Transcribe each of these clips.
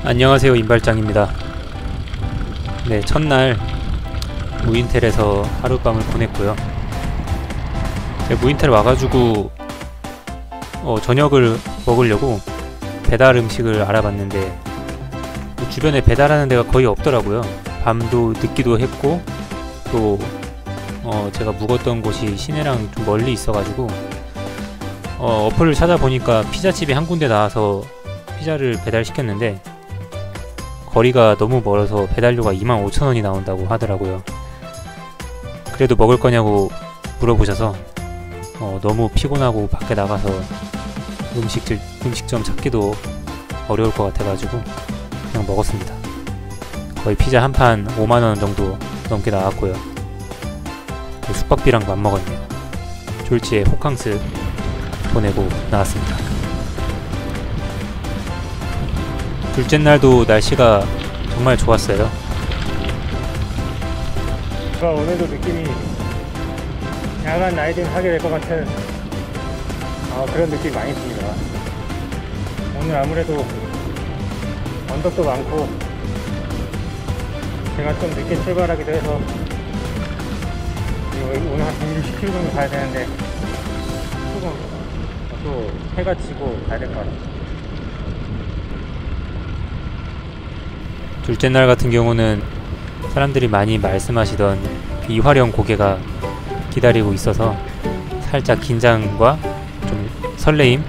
안녕하세요, 임발장입니다. 네, 첫날 무인텔에서 하룻밤을 보냈고요. 무인텔 와가지고 저녁을 먹으려고 배달 음식을 알아봤는데 주변에 배달하는 데가 거의 없더라고요. 밤도 늦기도 했고 또 제가 묵었던 곳이 시내랑 좀 멀리 있어가지고 어플을 찾아보니까 피자집이 한 군데 나와서 피자를 배달시켰는데 거리가 너무 멀어서 배달료가 25,000원이 나온다고 하더라고요. 그래도 먹을 거냐고 물어보셔서 너무 피곤하고 밖에 나가서 음식점 찾기도 어려울 것 같아가지고 그냥 먹었습니다. 거의 피자 한 판 5만원 정도 넘게 나왔고요. 숙박비랑 맞먹었네요. 졸지에 호캉스 보내고 나왔습니다. 둘째 날도 날씨가 정말 좋았어요. 오늘도 느낌이 야간 라이딩 하게 될 것 같은 그런 느낌이 많이 듭니다. 오늘 아무래도 언덕도 많고 제가 좀 늦게 출발하기도 해서 오늘 한 160km 정도 가야 되는데 조금 또 해가 지고 가야 될 것 같아요. 둘째 날 같은 경우는 사람들이 많이 말씀하시던 이화령 고개가 기다리고 있어서 살짝 긴장과 좀 설레임,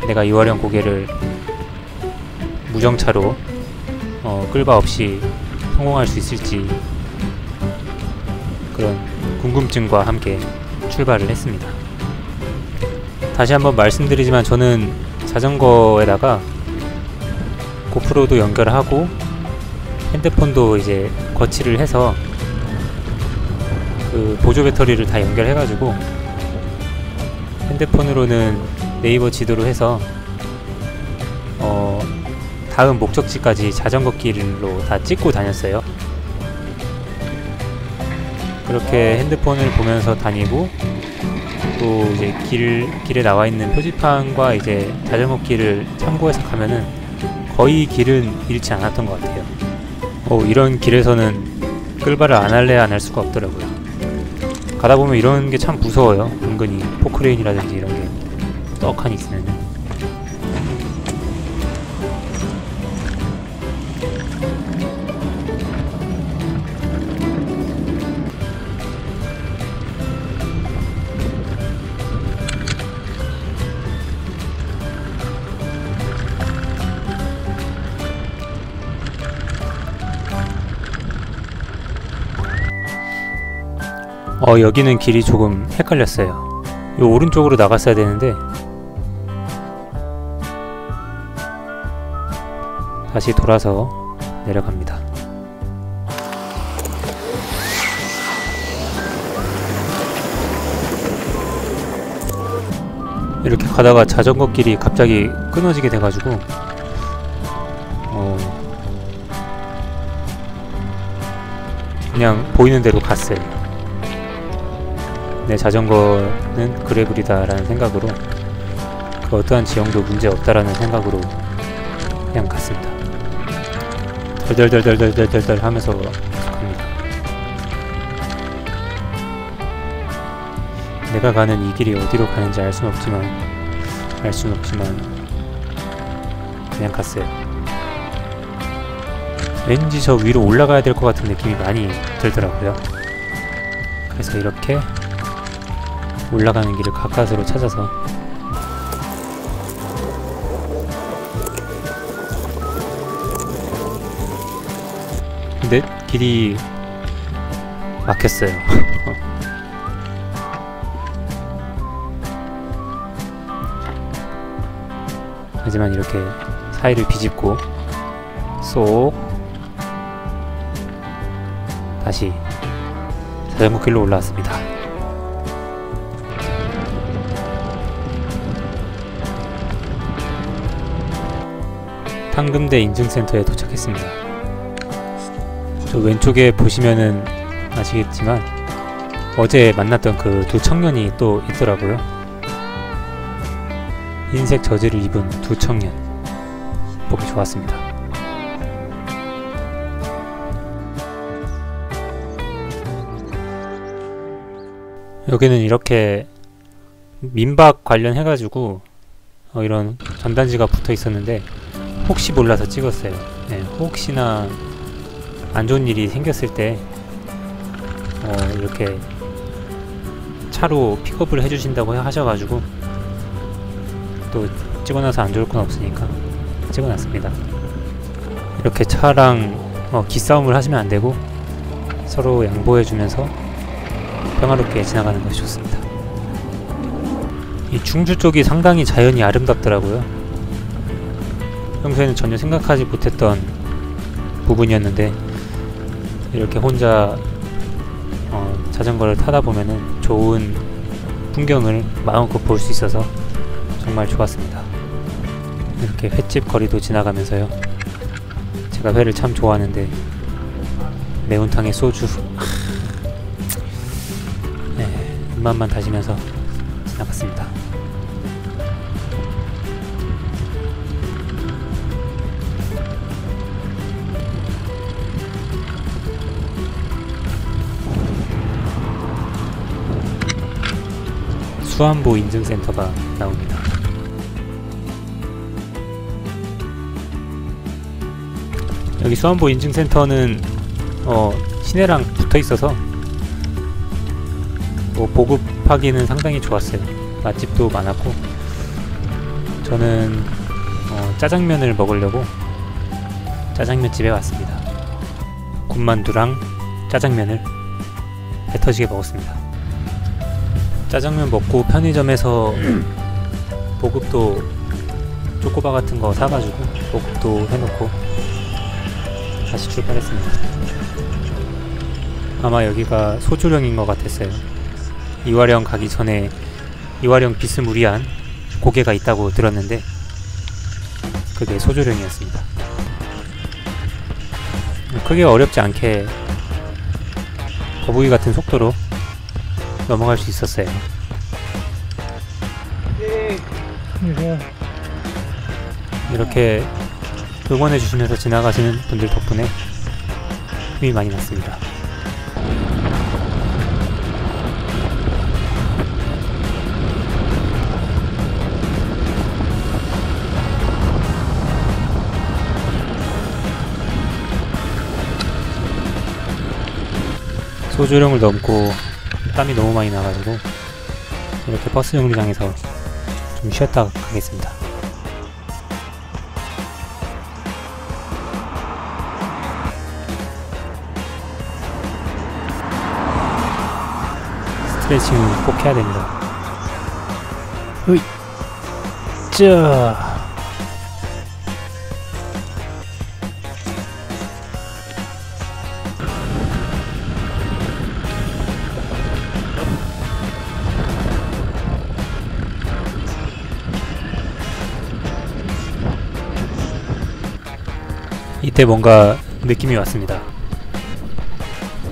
내가 이화령 고개를 무정차로 끌바 없이 성공할 수 있을지 그런 궁금증과 함께 출발을 했습니다. 다시 한번 말씀드리지만 저는 자전거에다가 고프로도 연결하고 핸드폰도 이제 거치를 해서 그 보조 배터리를 다 연결해가지고 핸드폰으로는 네이버 지도로 해서 다음 목적지까지 자전거 길로 다 찍고 다녔어요. 그렇게 핸드폰을 보면서 다니고 또 이제 길에 나와 있는 표지판과 이제 자전거 길을 참고해서 가면은 거의 길은 잃지 않았던 것 같아요. 이런 길에서는 끌바를 안 할래야 안 할 수가 없더라고요. 가다 보면 이런 게 참 무서워요. 은근히 포크레인이라든지 이런 게 떡하니 있으면은. 여기는 길이 조금 헷갈렸어요. 요 오른쪽으로 나갔어야 되는데 다시 돌아서 내려갑니다. 이렇게 가다가 자전거 길이 갑자기 끊어지게 돼가지고 그냥 보이는 대로 갔어요. 내 자전거는 그래블이다 라는 생각으로 그 어떠한 지형도 문제없다라는 생각으로 그냥 갔습니다. 덜덜덜덜덜덜덜 하면서 갑니다. 내가 가는 이 길이 어디로 가는지 알 수는 없지만 그냥 갔어요. 왠지 저 위로 올라가야 될 것 같은 느낌이 많이 들더라고요. 그래서 이렇게 올라가는 길을 가까스로 찾아서 근데 길이 막혔어요. 하지만 이렇게 사이를 비집고 쏙 다시 자전거 길로 올라왔습니다. 상금대 인증센터에 도착했습니다. 저 왼쪽에 보시면은 아시겠지만 어제 만났던 그 두 청년이 또 있더라고요. 흰색 저지를 입은 두 청년 보기 좋았습니다. 여기는 이렇게 민박 관련해가지고 이런 전단지가 붙어 있었는데 혹시 몰라서 찍었어요. 네, 혹시나 안 좋은 일이 생겼을 때 이렇게 차로 픽업을 해주신다고 하셔가지고 또 찍어놔서 안 좋을 건 없으니까 찍어놨습니다. 이렇게 차랑 기싸움을 하시면 안 되고 서로 양보해주면서 평화롭게 지나가는 것이 좋습니다. 이 충주 쪽이 상당히 자연이 아름답더라고요. 평소에는 전혀 생각하지 못했던 부분이었는데 이렇게 혼자 자전거를 타다 보면은 좋은 풍경을 마음껏 볼 수 있어서 정말 좋았습니다. 이렇게 횟집 거리도 지나가면서요. 제가 회를 참 좋아하는데 매운탕에 소주 입맛만 다시면서 지나갔습니다. 수안보 인증센터가 나옵니다. 여기 수안보 인증센터는 시내랑 붙어 있어서 보급하기는 상당히 좋았어요. 맛집도 많았고 저는 짜장면을 먹으려고 짜장면 집에 왔습니다. 군만두랑 짜장면을 배 터지게 먹었습니다. 짜장면 먹고 편의점에서 보급도 쪼꼬바 같은 거 사가지고 보급도 해놓고 다시 출발했습니다. 아마 여기가 소주령인 것 같았어요. 이화령 가기 전에 이화령 비스무리한 고개가 있다고 들었는데 그게 소주령이었습니다. 크게 어렵지 않게 거북이 같은 속도로 넘어갈 수 있었어요. 이렇게 응원해 주시면서 지나가시는 분들 덕분에 힘이 많이 났습니다. 소주령을 넘고 땀이 너무 많이 나가지고 이렇게 버스 정류장에서 좀 쉬었다 가겠습니다. 스트레칭은 꼭 해야 됩니다. 으이! 짜! 이때 뭔가 느낌이 왔습니다.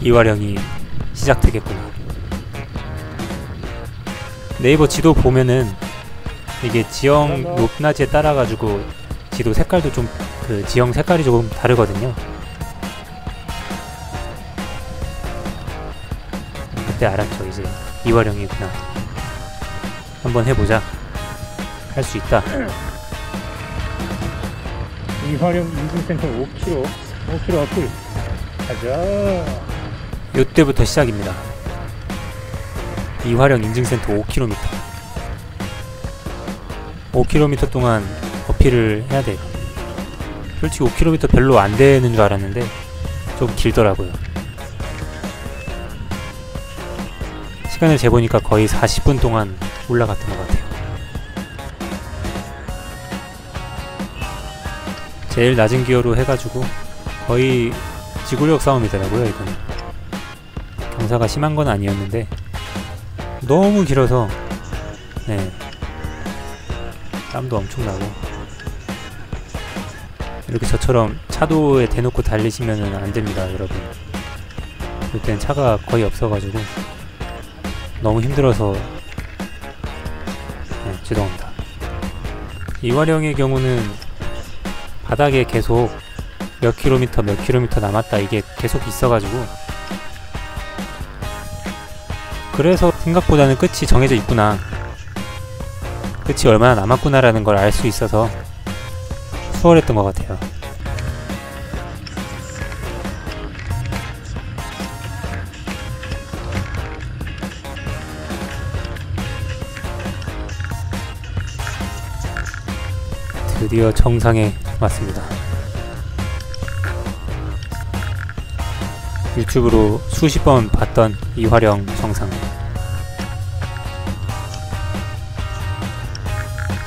이화령이 시작되겠구나. 네이버 지도 보면은 이게 지형 높낮이에 따라 가지고 지도 색깔도 좀 그 지형 색깔이 조금 다르거든요. 그때 알았죠. 이제 이화령이구나. 한번 해보자. 할 수 있다. 이화령 인증센터 5km 앞을 가자. 요때부터 시작입니다. 이화령 인증센터 5km 5km 동안 어필을 해야 돼요. 솔직히 5km 별로 안 되는 줄 알았는데 좀 길더라고요. 시간을 재보니까 거의 40분 동안 올라갔던 것 같아요. 제일 낮은 기어로 해가지고 거의 지구력 싸움이더라고요. 이거는 경사가 심한 건 아니었는데 너무 길어서 땀도 엄청 나고. 이렇게 저처럼 차도에 대놓고 달리시면 안 됩니다, 여러분. 이때는 차가 거의 없어가지고 너무 힘들어서 죄송합니다. 이화령의 경우는 바닥에 계속 몇 킬로미터 남았다 이게 계속 있어가지고 그래서 생각보다는 끝이 정해져 있구나, 끝이 얼마나 남았구나라는 걸 알 수 있어서 수월했던 것 같아요. 드디어 정상에 왔습니다. 유튜브로 수십 번 봤던 이화령 정상.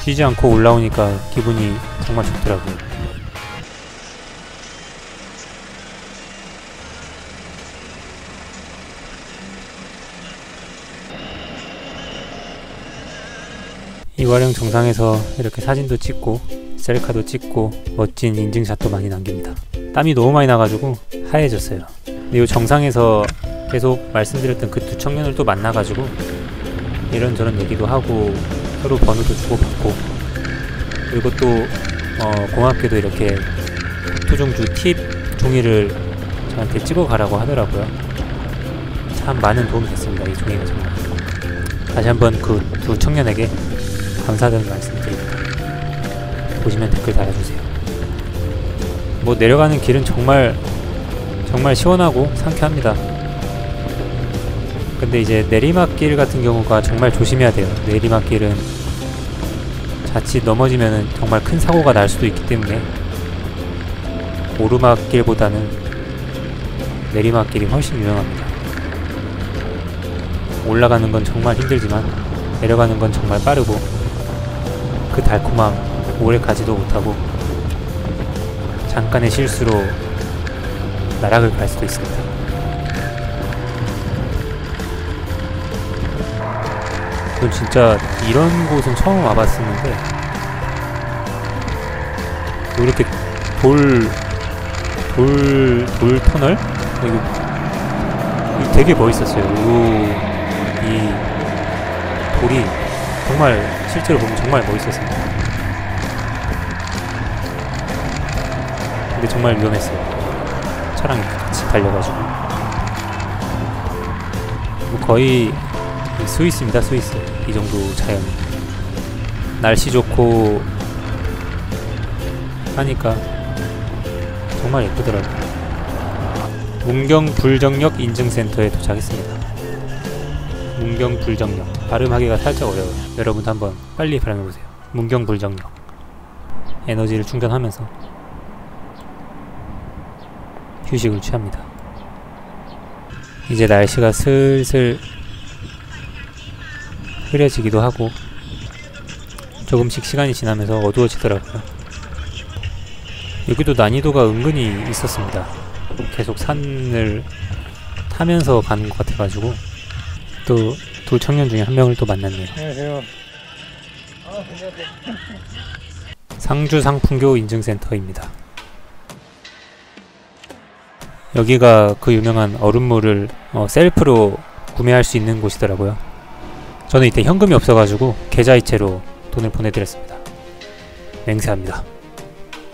쉬지 않고 올라오니까 기분이 정말 좋더라고요. 이화령 정상에서 이렇게 사진도 찍고 셀카도 찍고 멋진 인증샷도 많이 남깁니다. 땀이 너무 많이 나가지고 하얘졌어요. 근데 이 정상에서 계속 말씀드렸던 그 두 청년을 또 만나가지고 이런저런 얘기도 하고 서로 번호도 주고받고, 그리고 또 고맙게도 이렇게 토종주 팁 종이를 저한테 찍어가라고 하더라고요. 참 많은 도움이 됐습니다, 이 종이가. 정말 다시 한번 그 두 청년에게 감사하다는 말씀 드립니다. 보시면 댓글 달아주세요. 뭐 내려가는 길은 정말 시원하고 상쾌합니다. 근데 이제 내리막길 같은 경우가 정말 조심해야 돼요. 내리막길은 자칫 넘어지면은 정말 큰 사고가 날 수도 있기 때문에 오르막길보다는 내리막길이 훨씬 유용합니다. 올라가는 건 정말 힘들지만 내려가는 건 정말 빠르고, 그 달콤함 오래 가지도 못하고 잠깐의 실수로 나락을 갈 수도 있습니다. 전 진짜 이런 곳은 처음 와봤었는데, 이렇게 돌 터널? 이거 되게 멋있었어요. 이 돌이 정말 실제로 보면 정말 멋있었습니다. 근데 정말 위험했어요. 차랑 같이 달려가지고. 뭐 거의 스위스입니다, 스위스. 이 정도 자연. 날씨 좋고 하니까 정말 예쁘더라고요. 문경 불정역 인증센터에 도착했습니다. 문경 불정역. 발음하기가 살짝 어려워요. 여러분도 한번 빨리 발음해보세요. 문경 불정역. 에너지를 충전하면서 휴식을 취합니다. 이제 날씨가 슬슬 흐려지기도 하고 조금씩 시간이 지나면서 어두워지더라고요. 여기도 난이도가 은근히 있었습니다. 계속 산을 타면서 가는 것 같아가지고 또 두 청년 중에 한 명을 또 만났네요. 안녕하세요. 상주 상풍교 인증센터입니다. 여기가 그 유명한 얼음물을 셀프로 구매할 수 있는 곳이더라고요. 저는 이때 현금이 없어가지고 계좌이체로 돈을 보내드렸습니다. 맹세합니다.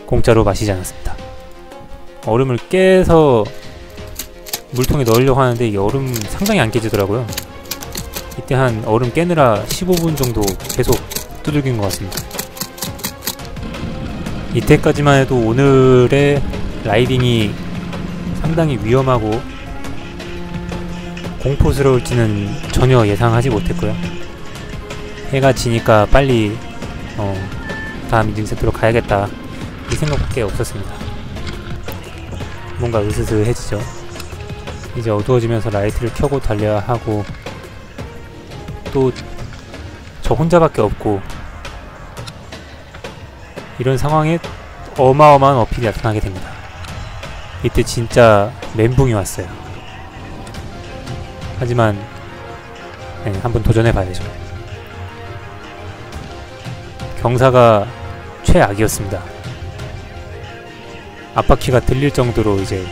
공짜로 마시지 않았습니다. 얼음을 깨서 물통에 넣으려고 하는데 이 얼음 상당히 안 깨지더라고요. 이때 한 얼음 깨느라 15분 정도 계속 두들긴 것 같습니다. 이때까지만 해도 오늘의 라이딩이 상당히 위험하고 공포스러울지는 전혀 예상하지 못했고요. 해가 지니까 빨리 다음 인증센터로 가야겠다 이 생각밖에 없었습니다. 뭔가 으스스해지죠. 이제 어두워지면서 라이트를 켜고 달려야 하고, 또 저 혼자밖에 없고, 이런 상황에 어마어마한 어필이 나타나게 됩니다. 이때 진짜 멘붕이 왔어요. 하지만 네, 한번 도전해봐야죠. 경사가 최악이었습니다. 앞바퀴가 들릴 정도로 이제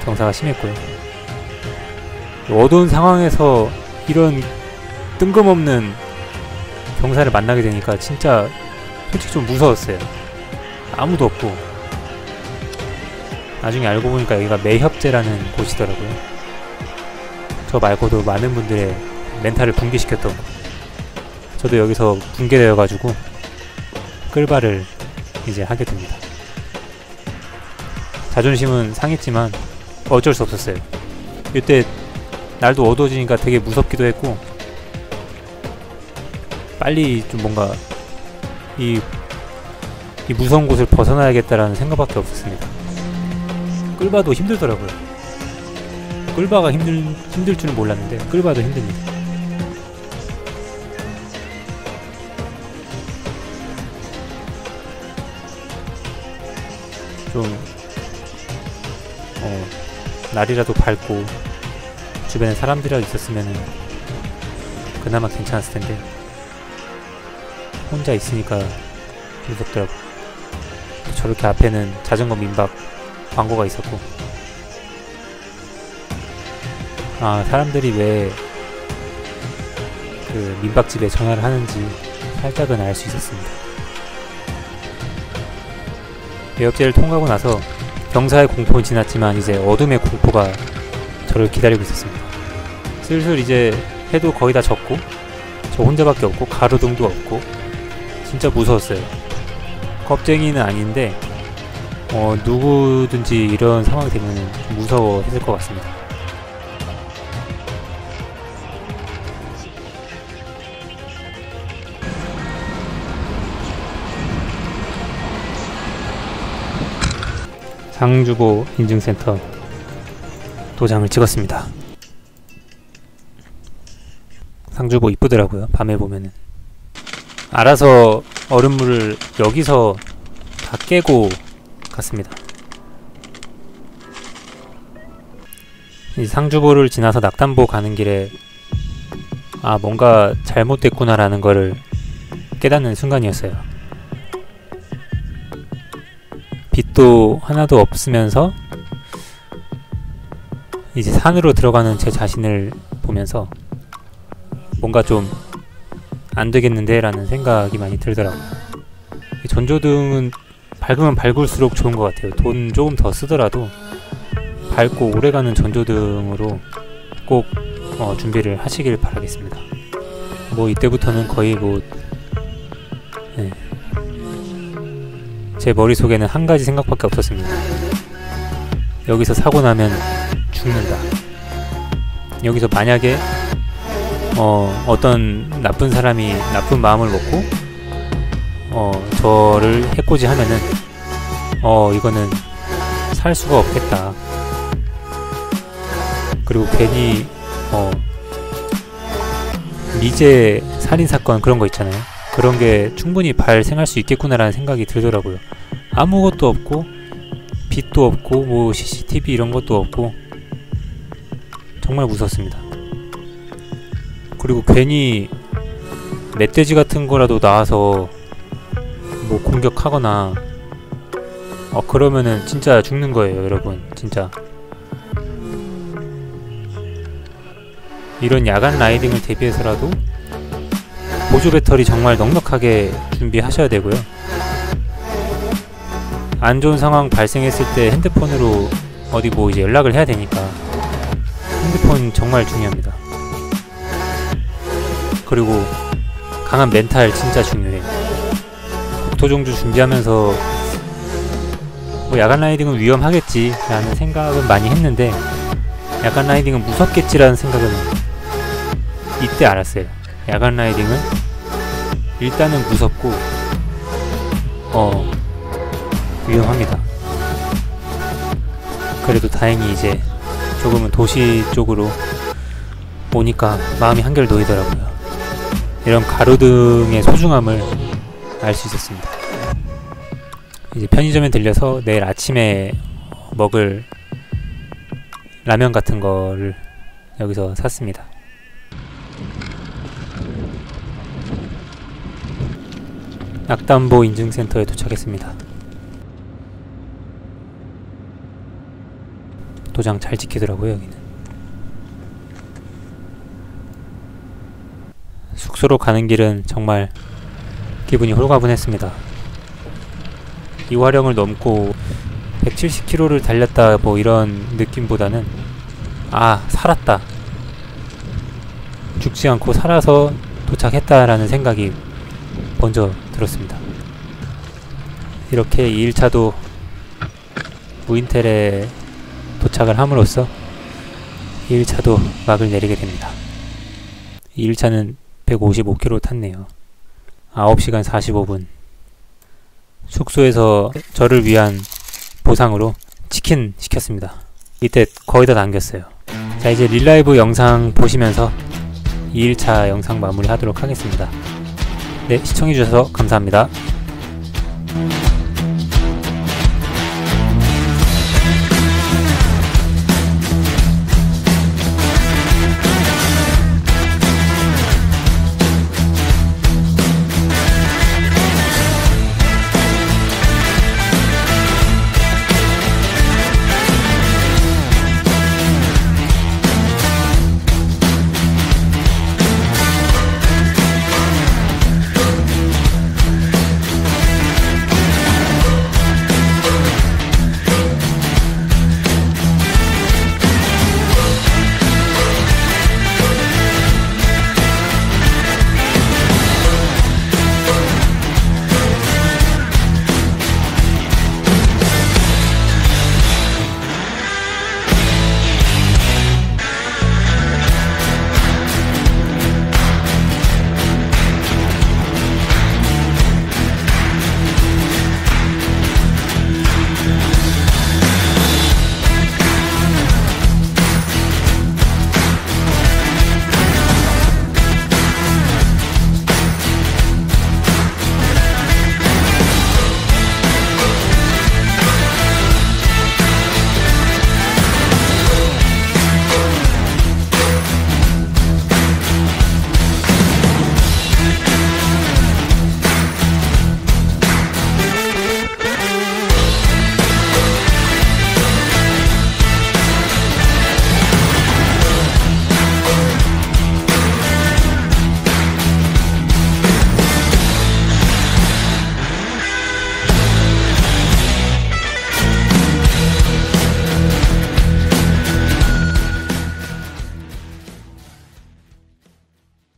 경사가 심했고요. 어두운 상황에서 이런 뜬금없는 경사를 만나게 되니까 진짜 솔직히 좀 무서웠어요. 아무도 없고. 나중에 알고 보니까 여기가 매협제라는 곳이더라고요. 저 말고도 많은 분들의 멘탈을 붕괴시켰던 거. 저도 여기서 붕괴되어가지고 끌바를 이제 하게 됩니다. 자존심은 상했지만 어쩔 수 없었어요. 이때 날도 어두워지니까 되게 무섭기도 했고 빨리 좀 뭔가 이 무서운 곳을 벗어나야겠다라는 생각밖에 없었습니다. 끌바도 힘들더라고요. 끌바가 힘들 줄은 몰랐는데 끌바도 힘듭니다. 좀 날이라도 밝고 주변에 사람들이라도 있었으면 그나마 괜찮았을 텐데 혼자 있으니까 무섭더라고. 저렇게 앞에는 자전거 민박 광고가 있었고, 아, 사람들이 왜 그 민박집에 전화를 하는지 살짝은 알 수 있었습니다. 매업제를 통과하고 나서 경사의 공포는 지났지만 이제 어둠의 공포가 저를 기다리고 있었습니다. 슬슬 이제 해도 거의 다 졌고 저 혼자밖에 없고 가로등도 없고 진짜 무서웠어요. 겁쟁이는 아닌데 누구든지 이런 상황이 되면 좀 무서워했을 것 같습니다. 상주보 인증센터 도장을 찍었습니다. 상주보 이쁘더라고요. 밤에 보면은. 알아서 얼음물을 여기서 다 깨고 갔습니다. 이 상주보를 지나서 낙담보 가는 길에 아, 뭔가 잘못됐구나 라는 거를 깨닫는 순간이었어요. 빛도 하나도 없으면서 이제 산으로 들어가는 제 자신을 보면서 뭔가 좀 안되겠는데 라는 생각이 많이 들더라고요. 전조등은 밝으면 밝을수록 좋은 것 같아요. 돈 조금 더 쓰더라도 밝고 오래가는 전조등으로 꼭 준비를 하시길 바라겠습니다. 뭐 이때부터는 거의 네. 제 머릿속에는 한 가지 생각밖에 없었습니다. 여기서 사고 나면 죽는다. 여기서 만약에 어떤 나쁜 사람이 나쁜 마음을 먹고 저를 해코지 하면은 이거는 살 수가 없겠다. 그리고 괜히 미제 살인사건 그런 거 있잖아요. 그런 게 충분히 발생할 수 있겠구나라는 생각이 들더라고요. 아무것도 없고 빛도 없고 뭐 CCTV 이런 것도 없고 정말 무섭습니다. 그리고 괜히 멧돼지 같은 거라도 나와서 뭐 공격하거나 그러면은 진짜 죽는 거예요, 여러분. 진짜 이런 야간 라이딩을 대비해서라도 보조 배터리 정말 넉넉하게 준비하셔야 되고요. 안 좋은 상황 발생했을 때 핸드폰으로 어디 뭐 이제 연락을 해야 되니까 핸드폰 정말 중요합니다. 그리고 강한 멘탈 진짜 중요해요. 국토종주 준비하면서 뭐 야간 라이딩은 위험하겠지 라는 생각은 많이 했는데 야간 라이딩은 무섭겠지라는 생각은 이때 알았어요. 야간 라이딩은 일단은 무섭고 위험합니다. 그래도 다행히 이제 조금은 도시 쪽으로 오니까 마음이 한결 놓이더라고요. 이런 가로등의 소중함을 알 수 있었습니다. 이제 편의점에 들려서 내일 아침에 먹을 라면 같은 거를 여기서 샀습니다. 낙담보 인증센터에 도착했습니다. 도장 잘 지키더라고요, 여기는. 숙소로 가는 길은 정말 기분이 홀가분했습니다. 이화령을 넘고 170km를 달렸다 뭐 이런 느낌보다는 아, 살았다. 죽지 않고 살아서 도착했다라는 생각이 먼저 들었습니다. 이렇게 2일차도 무인텔에 도착을 함으로써 2일차도 막을 내리게 됩니다. 2일차는 155km 탔네요. 9시간 45분. 숙소에서 저를 위한 보상으로 치킨 시켰습니다. 이때 거의 다 남겼어요. 자, 이제 릴라이브 영상 보시면서 2일차 영상 마무리 하도록 하겠습니다. 네, 시청해주셔서 감사합니다.